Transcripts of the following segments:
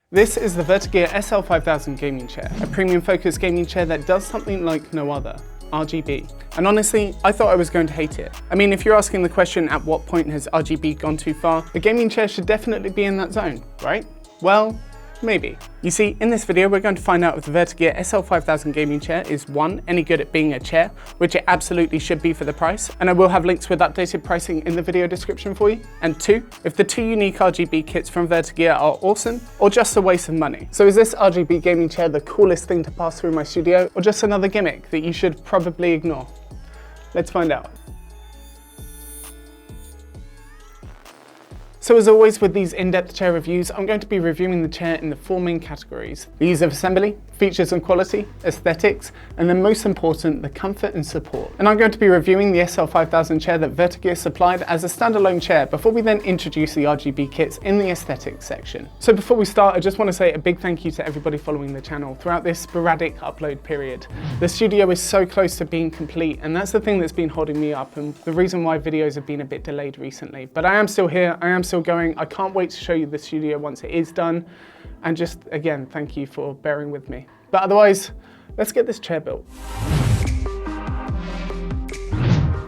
This is the Vertagear SL5000 Gaming Chair, a premium-focused gaming chair that does something like no other, RGB. And honestly, I thought I was going to hate it. I mean, if you're asking the question, at what point has RGB gone too far, the gaming chair should definitely be in that zone, right? Well, maybe. You see, in this video, we're going to find out if the Vertagear SL5000 Gaming Chair is 1, any good at being a chair, which it absolutely should be for the price, and I will have links with updated pricing in the video description for you, and 2, if the 2 unique RGB kits from Vertagear are awesome, or just a waste of money. So is this RGB gaming chair the coolest thing to pass through my studio, or just another gimmick that you should probably ignore? Let's find out. So as always with these in-depth chair reviews, I'm going to be reviewing the chair in the 4 main categories: the ease of assembly, features and quality, aesthetics, and then most important, the comfort and support. And I'm going to be reviewing the SL5000 chair that Vertagear supplied as a standalone chair before we then introduce the RGB kits in the aesthetics section. So before we start, I just want to say a big thank you to everybody following the channel throughout this sporadic upload period. The studio is so close to being complete, and that's the thing that's been holding me up and the reason why videos have been a bit delayed recently. But I am still here, I am still going. I can't wait to show you the studio once it is done. And just again, thank you for bearing with me. But otherwise, let's get this chair built.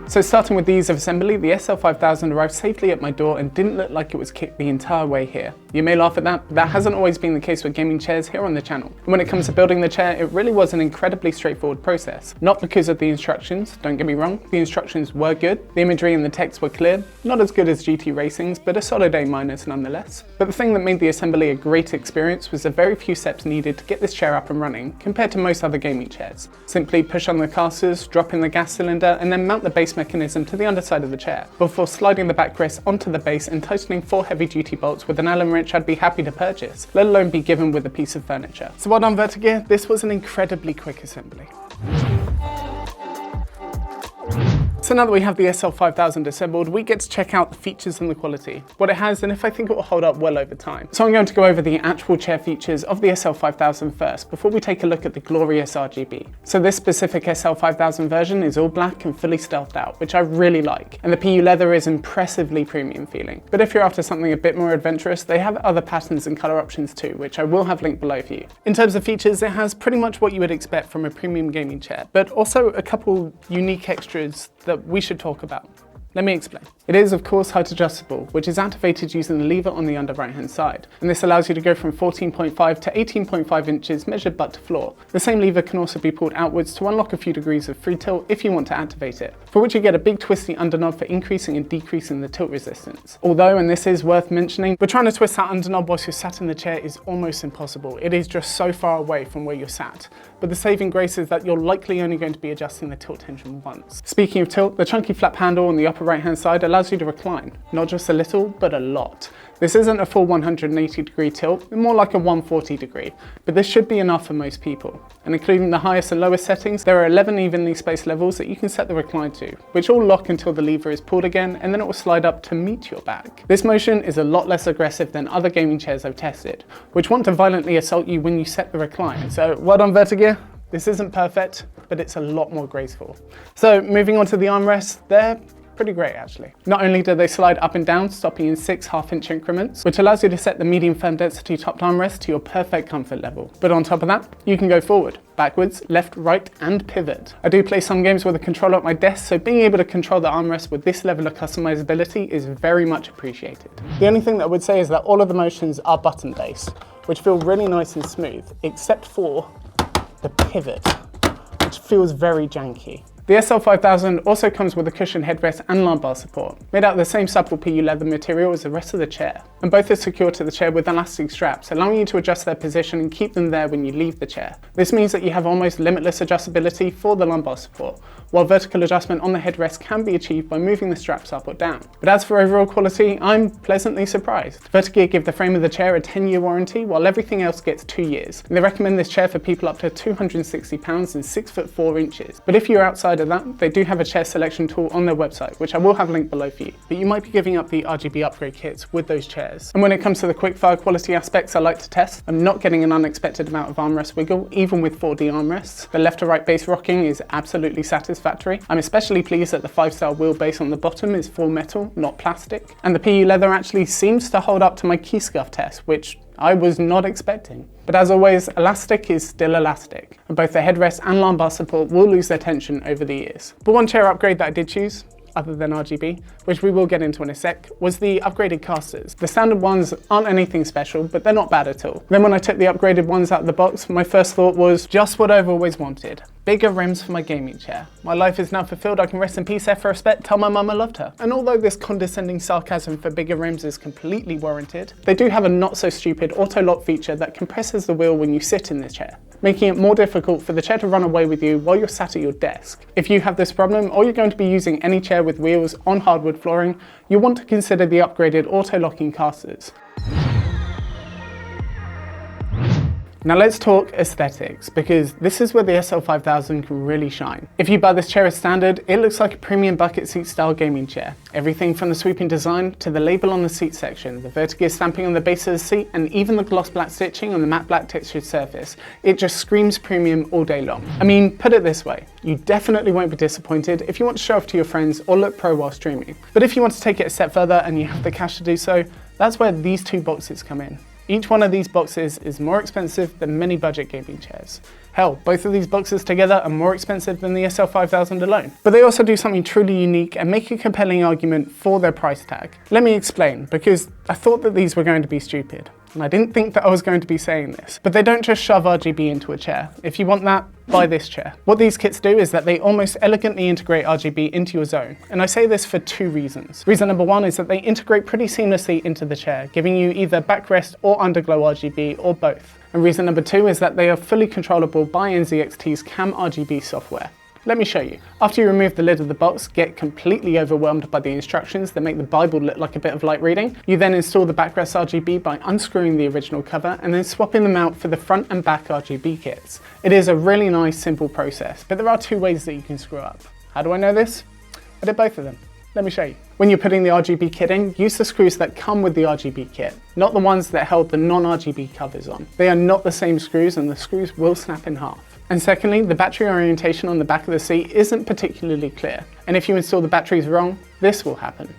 So starting with the ease of assembly, the SL5000 arrived safely at my door and didn't look like it was kicked the entire way here. You may laugh at that, but that hasn't always been the case with gaming chairs here on the channel. And when it comes to building the chair, it really was an incredibly straightforward process. Not because of the instructions, don't get me wrong, the instructions were good, the imagery and the text were clear, not as good as GT Racing's, but a solid A- nonetheless. But the thing that made the assembly a great experience was the very few steps needed to get this chair up and running compared to most other gaming chairs. Simply push on the casters, drop in the gas cylinder, and then mount the base mechanism to the underside of the chair, before sliding the backrest onto the base and tightening 4 heavy-duty bolts with an Allen wrench I'd be happy to purchase, let alone be given with a piece of furniture. So well done Vertagear, this was an incredibly quick assembly. So now that we have the SL5000 assembled, we get to check out the features and the quality, what it has, and if I think it will hold up well over time. So I'm going to go over the actual chair features of the SL5000 first, before we take a look at the glorious RGB. So this specific SL5000 version is all black and fully stealthed out, which I really like, and the PU leather is impressively premium feeling. But if you're after something a bit more adventurous, they have other patterns and colour options too, which I will have linked below for you. In terms of features, it has pretty much what you would expect from a premium gaming chair, but also a couple unique extras that we should talk about. Let me explain. It is of course height adjustable, which is activated using the lever on the under right hand side, and this allows you to go from 14.5 to 18.5 inches measured butt to floor. The same lever can also be pulled outwards to unlock a few degrees of free tilt if you want to activate it, for which you get a big twisty underknob for increasing and decreasing the tilt resistance. Although, and this is worth mentioning, but trying to twist that underknob whilst you're sat in the chair is almost impossible. It is just so far away from where you're sat. But the saving grace is that you're likely only going to be adjusting the tilt tension once. Speaking of tilt, the chunky flap handle on the upper right hand side allows you to recline, not just a little, but a lot. This isn't a full 180 degree tilt, more like a 140 degree, but this should be enough for most people. And including the highest and lowest settings, there are 11 evenly spaced levels that you can set the recline to, which all lock until the lever is pulled again, and then it will slide up to meet your back. This motion is a lot less aggressive than other gaming chairs I've tested, which want to violently assault you when you set the recline. So well done Vertagear. This isn't perfect, but it's a lot more graceful. So moving on to the armrests, they're pretty great actually. Not only do they slide up and down, stopping in 6 half-inch increments, which allows you to set the medium firm density top armrest to your perfect comfort level. But on top of that, you can go forward, backwards, left, right, and pivot. I do play some games with a controller at my desk, so being able to control the armrest with this level of customizability is very much appreciated. The only thing that I would say is that all of the motions are button-based, which feel really nice and smooth, except for the pivot, which feels very janky. The SL5000 also comes with a cushion headrest and lumbar support, made out of the same supple PU leather material as the rest of the chair, and both are secured to the chair with elastic straps, allowing you to adjust their position and keep them there when you leave the chair. This means that you have almost limitless adjustability for the lumbar support, while vertical adjustment on the headrest can be achieved by moving the straps up or down. But as for overall quality, I'm pleasantly surprised. Vertagear give the frame of the chair a 10-year warranty, while everything else gets 2 years, and they recommend this chair for people up to 260 pounds and 6'4" inches. But if you're outside of that, they do have a chair selection tool on their website, which I will have linked below for you. But you might be giving up the RGB upgrade kits with those chairs. chairs. And when it comes to the quickfire quality aspects I like to test, I'm not getting an unexpected amount of armrest wiggle, even with 4D armrests. The left to right base rocking is absolutely satisfactory. I'm especially pleased that the 5-star wheelbase on the bottom is full metal, not plastic. And the PU leather actually seems to hold up to my key scuff test, which I was not expecting. But as always, elastic is still elastic, and both the headrest and lumbar support will lose their tension over the years. But one chair upgrade that I did choose, other than RGB, which we will get into in a sec, was the upgraded casters. The standard ones aren't anything special, but they're not bad at all. Then when I took the upgraded ones out of the box, my first thought was just what I've always wanted. Bigger rims for my gaming chair. My life is now fulfilled, I can rest in peace, F for respect, tell my mum I loved her. And although this condescending sarcasm for bigger rims is completely warranted, they do have a not so stupid auto lock feature that compresses the wheel when you sit in the chair, making it more difficult for the chair to run away with you while you're sat at your desk. If you have this problem, or you're going to be using any chair with wheels on hardwood flooring, you'll want to consider the upgraded auto-locking casters. Now let's talk aesthetics, because this is where the SL5000 can really shine. If you buy this chair as standard, it looks like a premium bucket seat style gaming chair. Everything from the sweeping design to the label on the seat section, the Vertagear stamping on the base of the seat, and even the gloss black stitching on the matte black textured surface. It just screams premium all day long. I mean, put it this way, you definitely won't be disappointed if you want to show off to your friends or look pro while streaming. But if you want to take it a step further and you have the cash to do so, that's where these two boxes come in. Each one of these boxes is more expensive than many budget gaming chairs. Hell, both of these boxes together are more expensive than the SL5000 alone. But they also do something truly unique and make a compelling argument for their price tag. Let me explain, because I thought that these were going to be stupid. And I didn't think that I was going to be saying this, but they don't just shove RGB into a chair. If you want that, buy this chair. What these kits do is that they almost elegantly integrate RGB into your zone. And I say this for two reasons. Reason number one is that they integrate pretty seamlessly into the chair, giving you either backrest or underglow RGB or both. And reason number two is that they are fully controllable by NZXT's CAM RGB software. Let me show you. After you remove the lid of the box, get completely overwhelmed by the instructions that make the Bible look like a bit of light reading. You then install the backrest RGB by unscrewing the original cover and then swapping them out for the front and back RGB kits. It is a really nice, simple process, but there are two ways that you can screw up. How do I know this? I did both of them. Let me show you. When you're putting the RGB kit in, use the screws that come with the RGB kit, not the ones that held the non-RGB covers on. They are not the same screws and the screws will snap in half. And secondly, the battery orientation on the back of the seat isn't particularly clear. And if you install the batteries wrong, this will happen.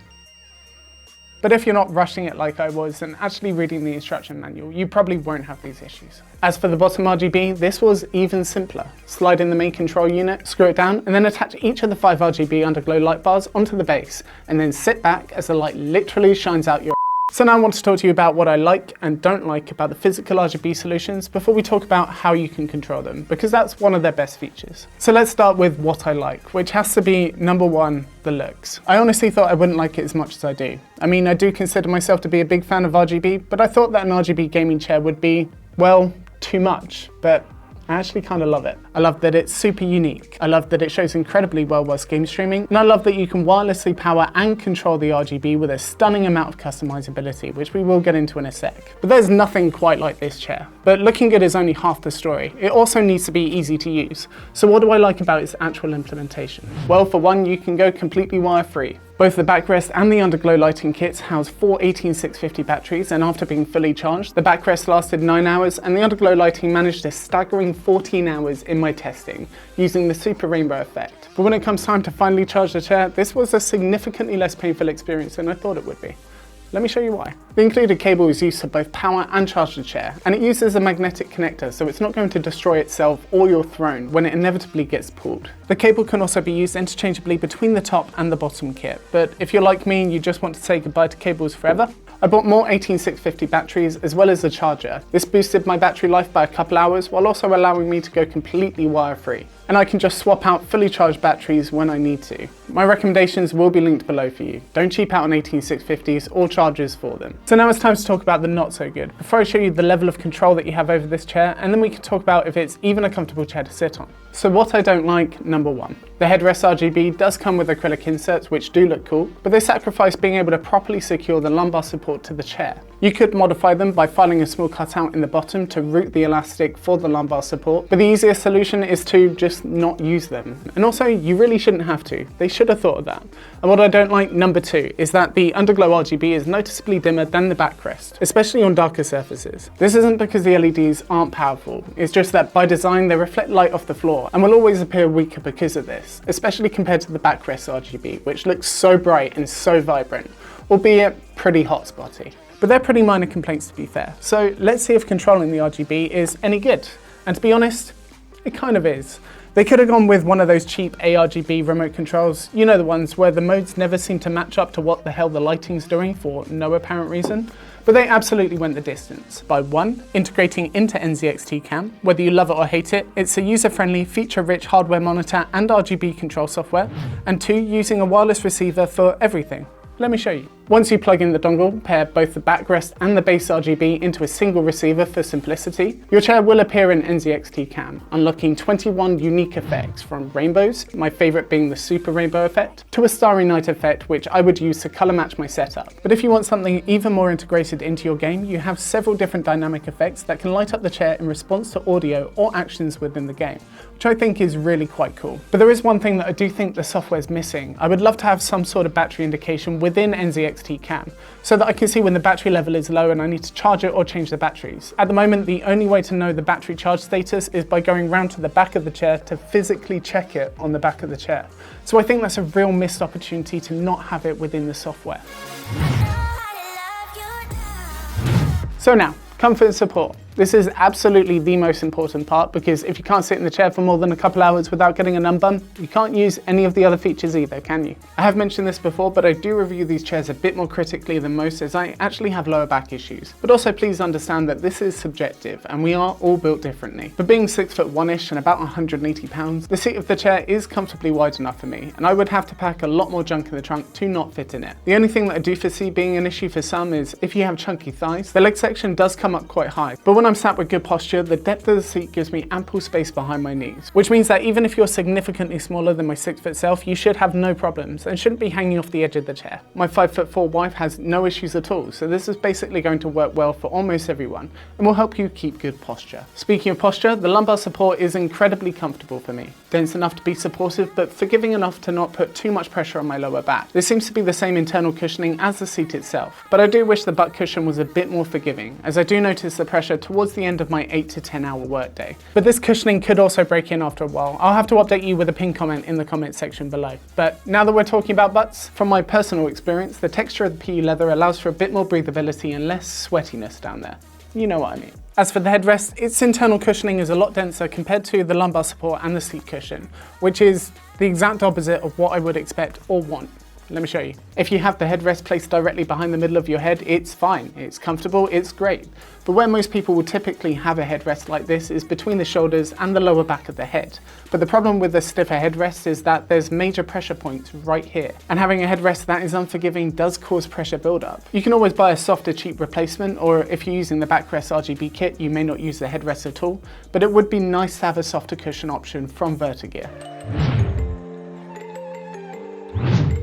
But if you're not rushing it like I was and actually reading the instruction manual, you probably won't have these issues. As for the bottom RGB, this was even simpler. Slide in the main control unit, screw it down, and then attach each of the 5 RGB underglow light bars onto the base, and then sit back as the light literally shines out your. So now I want to talk to you about what I like and don't like about the physical RGB solutions before we talk about how you can control them, because that's one of their best features. So let's start with what I like, which has to be number one, the looks. I honestly thought I wouldn't like it as much as I do. I mean, I do consider myself to be a big fan of RGB, but I thought that an RGB gaming chair would be, well, too much, but I actually kind of love it. I love that it's super unique. I love that it shows incredibly well whilst game streaming. And I love that you can wirelessly power and control the RGB with a stunning amount of customizability, which we will get into in a sec. But there's nothing quite like this chair. But looking good is only half the story. It also needs to be easy to use. So what do I like about its actual implementation? Well, for one, you can go completely wire-free. Both the backrest and the underglow lighting kits house 4 18650 batteries, and after being fully charged, the backrest lasted 9 hours and the underglow lighting managed a staggering 14 hours in my testing, using the super rainbow effect. But when it comes time to finally charge the chair, this was a significantly less painful experience than I thought it would be. Let me show you why. The included cable is used to both power and charge the chair, and it uses a magnetic connector, so it's not going to destroy itself or your throne when it inevitably gets pulled. The cable can also be used interchangeably between the top and the bottom kit, but if you're like me and you just want to say goodbye to cables forever, I bought more 18650 batteries as well as the charger. This boosted my battery life by a couple hours while also allowing me to go completely wire-free. And I can just swap out fully charged batteries when I need to. My recommendations will be linked below for you. Don't cheap out on 18650s or chargers for them. So now it's time to talk about the not so good. Before I show you the level of control that you have over this chair, and then we can talk about if it's even a comfortable chair to sit on. So what I don't like, number one. The headrest RGB does come with acrylic inserts which do look cool, but they sacrifice being able to properly secure the lumbar support to the chair. You could modify them by filing a small cutout in the bottom to route the elastic for the lumbar support, but the easiest solution is to just not use them. And also, you really shouldn't have to. They should have thought of that. And what I don't like, number 2, is that the underglow RGB is noticeably dimmer than the backrest, especially on darker surfaces. This isn't because the LEDs aren't powerful, it's just that by design they reflect light off the floor and will always appear weaker because of this, especially compared to the backrest RGB, which looks so bright and so vibrant, albeit pretty hotspotty. But they're pretty minor complaints, to be fair. So let's see if controlling the RGB is any good. And to be honest, it kind of is. They could have gone with one of those cheap ARGB remote controls, you know, the ones where the modes never seem to match up to what the hell the lighting's doing for no apparent reason. But they absolutely went the distance by 1, integrating into NZXT Cam. Whether you love it or hate it, it's a user-friendly, feature-rich hardware monitor and RGB control software, and 2, using a wireless receiver for everything. Let me show you. Once you plug in the dongle, pair both the backrest and the base RGB into a single receiver for simplicity, your chair will appear in NZXT Cam, unlocking 21 unique effects, from rainbows, my favorite being the super rainbow effect, to a starry night effect, which I would use to color match my setup. But if you want something even more integrated into your game, you have several different dynamic effects that can light up the chair in response to audio or actions within the game, which I think is really quite cool. But there is one thing that I do think the software is missing. I would love to have some sort of battery indication within NZXT Cam, so that I can see when the battery level is low and I need to charge it or change the batteries. At the moment, the only way to know the battery charge status is by going round to the back of the chair to physically check it on the back of the chair. So I think that's a real missed opportunity to not have it within the software. So now, comfort and support. This is absolutely the most important part, because if you can't sit in the chair for more than a couple hours without getting a numb bum, you can't use any of the other features either, can you? I have mentioned this before, but I do review these chairs a bit more critically than most, as I actually have lower back issues. But also please understand that this is subjective and we are all built differently. But being 6'1"ish and about 180 pounds, the seat of the chair is comfortably wide enough for me, and I would have to pack a lot more junk in the trunk to not fit in it. The only thing that I do foresee being an issue for some is if you have chunky thighs, the leg section does come up quite high. But when I'm sat with good posture, the depth of the seat gives me ample space behind my knees, which means that even if you're significantly smaller than my 6-foot self, you should have no problems and shouldn't be hanging off the edge of the chair. My 5'4" wife has no issues at all, so this is basically going to work well for almost everyone and will help you keep good posture. Speaking of posture, the lumbar support is incredibly comfortable for me. Dense enough to be supportive, but forgiving enough to not put too much pressure on my lower back. This seems to be the same internal cushioning as the seat itself, but I do wish the butt cushion was a bit more forgiving, as I do notice the pressure towards the end of my 8 to 10 hour workday. But this cushioning could also break in after a while. I'll have to update you with a pinned comment in the comment section below. But now that we're talking about butts, from my personal experience, the texture of the PU leather allows for a bit more breathability and less sweatiness down there. You know what I mean. As for the headrest, its internal cushioning is a lot denser compared to the lumbar support and the seat cushion, which is the exact opposite of what I would expect or want. Let me show you. If you have the headrest placed directly behind the middle of your head, it's fine, it's comfortable, it's great. But where most people will typically have a headrest like this is between the shoulders and the lower back of the head. But the problem with the stiffer headrest is that there's major pressure points right here. And having a headrest that is unforgiving does cause pressure buildup. You can always buy a softer, cheap replacement, or if you're using the backrest RGB kit, you may not use the headrest at all, but it would be nice to have a softer cushion option from Vertagear.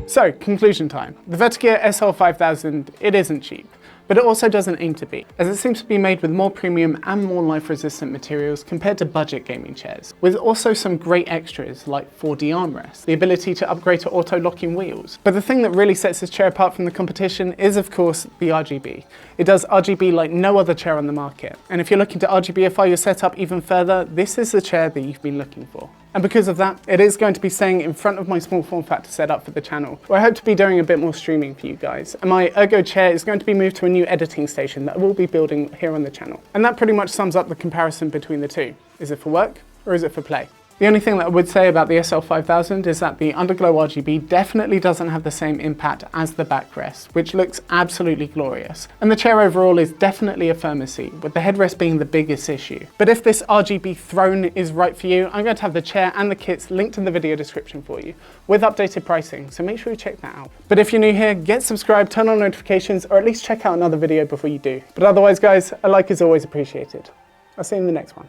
So, conclusion time. The Vertagear SL5000, it isn't cheap, but it also doesn't aim to be, as it seems to be made with more premium and more life-resistant materials compared to budget gaming chairs, with also some great extras like 4D armrests, the ability to upgrade to auto-locking wheels. But the thing that really sets this chair apart from the competition is, of course, the RGB. It does RGB like no other chair on the market, and if you're looking to RGBify your setup even further, this is the chair that you've been looking for. And because of that, it is going to be staying in front of my small form factor setup for the channel, where I hope to be doing a bit more streaming for you guys. And my Ergo chair is going to be moved to a new editing station that I will be building here on the channel. And that pretty much sums up the comparison between the two. Is it for work or is it for play? The only thing that I would say about the SL5000 is that the underglow RGB definitely doesn't have the same impact as the backrest, which looks absolutely glorious. And the chair overall is definitely a firmer seat, with the headrest being the biggest issue. But if this RGB throne is right for you, I'm going to have the chair and the kits linked in the video description for you, with updated pricing, so make sure you check that out. But if you're new here, get subscribed, turn on notifications, or at least check out another video before you do. But otherwise guys, a like is always appreciated. I'll see you in the next one.